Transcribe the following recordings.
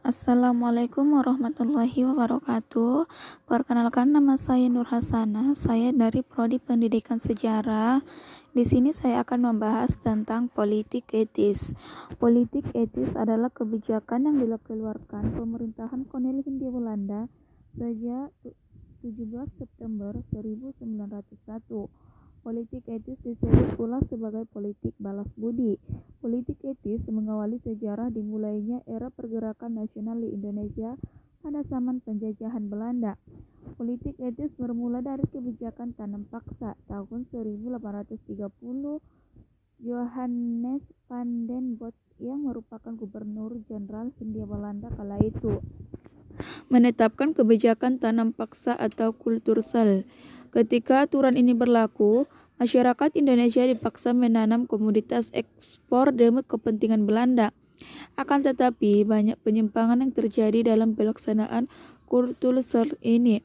Assalamualaikum warahmatullahi wabarakatuh. Perkenalkan, nama saya Nur Hasanah. Saya dari Prodi Pendidikan Sejarah. Di sini saya akan membahas tentang politik etis. Politik etis adalah kebijakan yang dikeluarkan pemerintahan kolonial Hindia Belanda sejak 17 September 1901. Politik etis disebut pula sebagai politik balas budi. Politik etis mengawali sejarah dimulainya era pergerakan nasional di Indonesia pada zaman penjajahan Belanda. Politik etis bermula dari kebijakan tanam paksa tahun 1830. Johannes van den Bosch yang merupakan gubernur jenderal Hindia Belanda kala itu menetapkan kebijakan tanam paksa atau kultursal. Ketika aturan ini berlaku, masyarakat Indonesia dipaksa menanam komoditas ekspor demi kepentingan Belanda. Akan tetapi, banyak penyimpangan yang terjadi dalam pelaksanaan kultursal ini.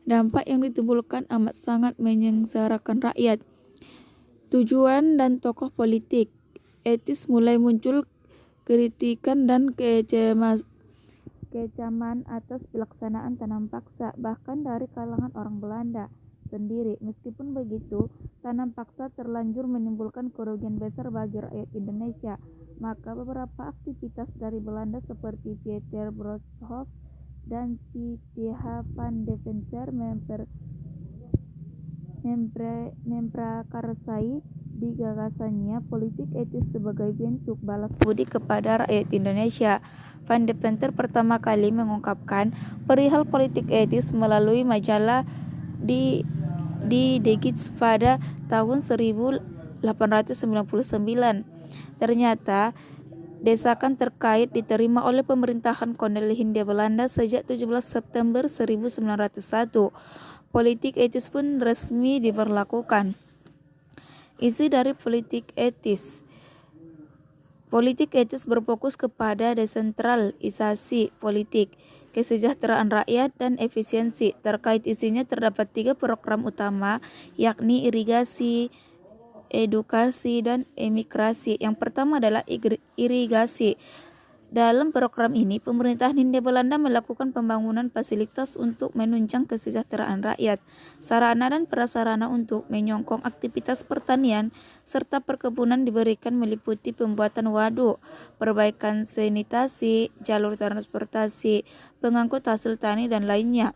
Dampak yang ditimbulkan amat sangat menyengsarakan rakyat. Tujuan dan tokoh politik etis mulai muncul kritikan dan kecaman atas pelaksanaan tanam paksa, bahkan dari kalangan orang Belanda sendiri. Meskipun begitu, tanam paksa terlanjur menimbulkan kerugian besar bagi rakyat Indonesia, maka beberapa aktivitas dari Belanda seperti Pieter Broodschoof dan Cithaha van Deventer memprakarsai di gagasannya politik etis sebagai bentuk balas budi kepada rakyat Indonesia. Van Deventer pertama kali mengungkapkan perihal politik etis melalui majalah di De Gids pada tahun 1899. Ternyata desakan terkait diterima oleh pemerintahan kolonial Hindia Belanda sejak 17 September 1901. Politik etis pun resmi diberlakukan. Isi dari politik etis. Politik etis berfokus kepada desentralisasi politik, kesejahteraan rakyat, dan efisiensi. Terkait isinya terdapat 3 program utama, yakni irigasi, edukasi, dan emigrasi. Yang pertama adalah irigasi. Dalam program ini, pemerintahan Hindia Belanda melakukan pembangunan fasilitas untuk menunjang kesejahteraan rakyat, sarana dan prasarana untuk menyokong aktivitas pertanian, serta perkebunan diberikan meliputi pembuatan waduk, perbaikan sanitasi, jalur transportasi, pengangkut hasil tani, dan lainnya.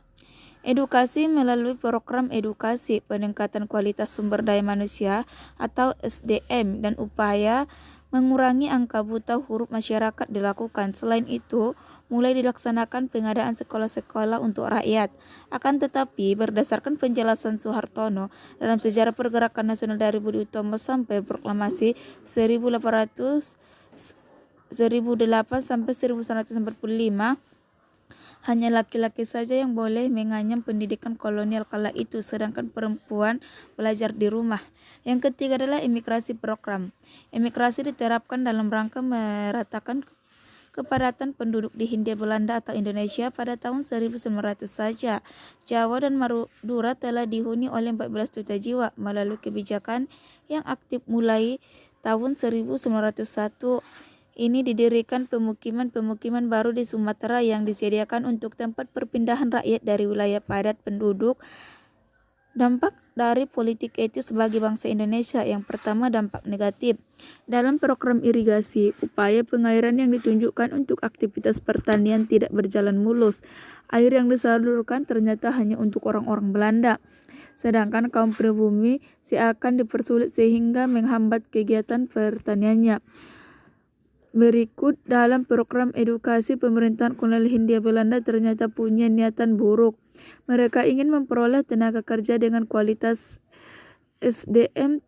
Edukasi melalui program edukasi, peningkatan kualitas sumber daya manusia atau SDM, dan upaya mengurangi angka buta huruf masyarakat dilakukan. Selain itu, mulai dilaksanakan pengadaan sekolah-sekolah untuk rakyat. Akan tetapi, berdasarkan penjelasan Soehartono dalam Sejarah Pergerakan Nasional dari Budi Utomo sampai Proklamasi 1808 sampai 1945, hanya laki-laki saja yang boleh menganyam pendidikan kolonial kala itu, sedangkan perempuan belajar di rumah. Yang ketiga adalah emigrasi program. Emigrasi diterapkan dalam rangka meratakan kepadatan penduduk di Hindia Belanda atau Indonesia pada tahun 1900 saja. Jawa dan Madura telah dihuni oleh 14 juta jiwa melalui kebijakan yang aktif mulai tahun 1901. Ini didirikan pemukiman-pemukiman baru di Sumatera yang disediakan untuk tempat perpindahan rakyat dari wilayah padat penduduk. Dampak dari politik etis bagi bangsa Indonesia. Yang pertama, dampak negatif. Dalam program irigasi, upaya pengairan yang ditunjukkan untuk aktivitas pertanian tidak berjalan mulus. Air yang disalurkan ternyata hanya untuk orang-orang Belanda, sedangkan kaum pribumi seakan dipersulit sehingga menghambat kegiatan pertaniannya. Berikut, dalam program edukasi, pemerintahan kolonial Hindia Belanda ternyata punya niatan buruk. Mereka ingin memperoleh tenaga kerja dengan kualitas SDM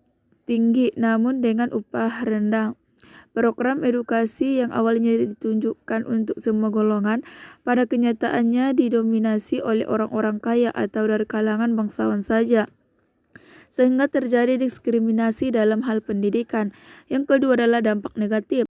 tinggi namun dengan upah rendah. Program edukasi yang awalnya ditunjukkan untuk semua golongan, pada kenyataannya didominasi oleh orang-orang kaya atau dari kalangan bangsawan saja, sehingga terjadi diskriminasi dalam hal pendidikan. Yang kedua adalah dampak negatif.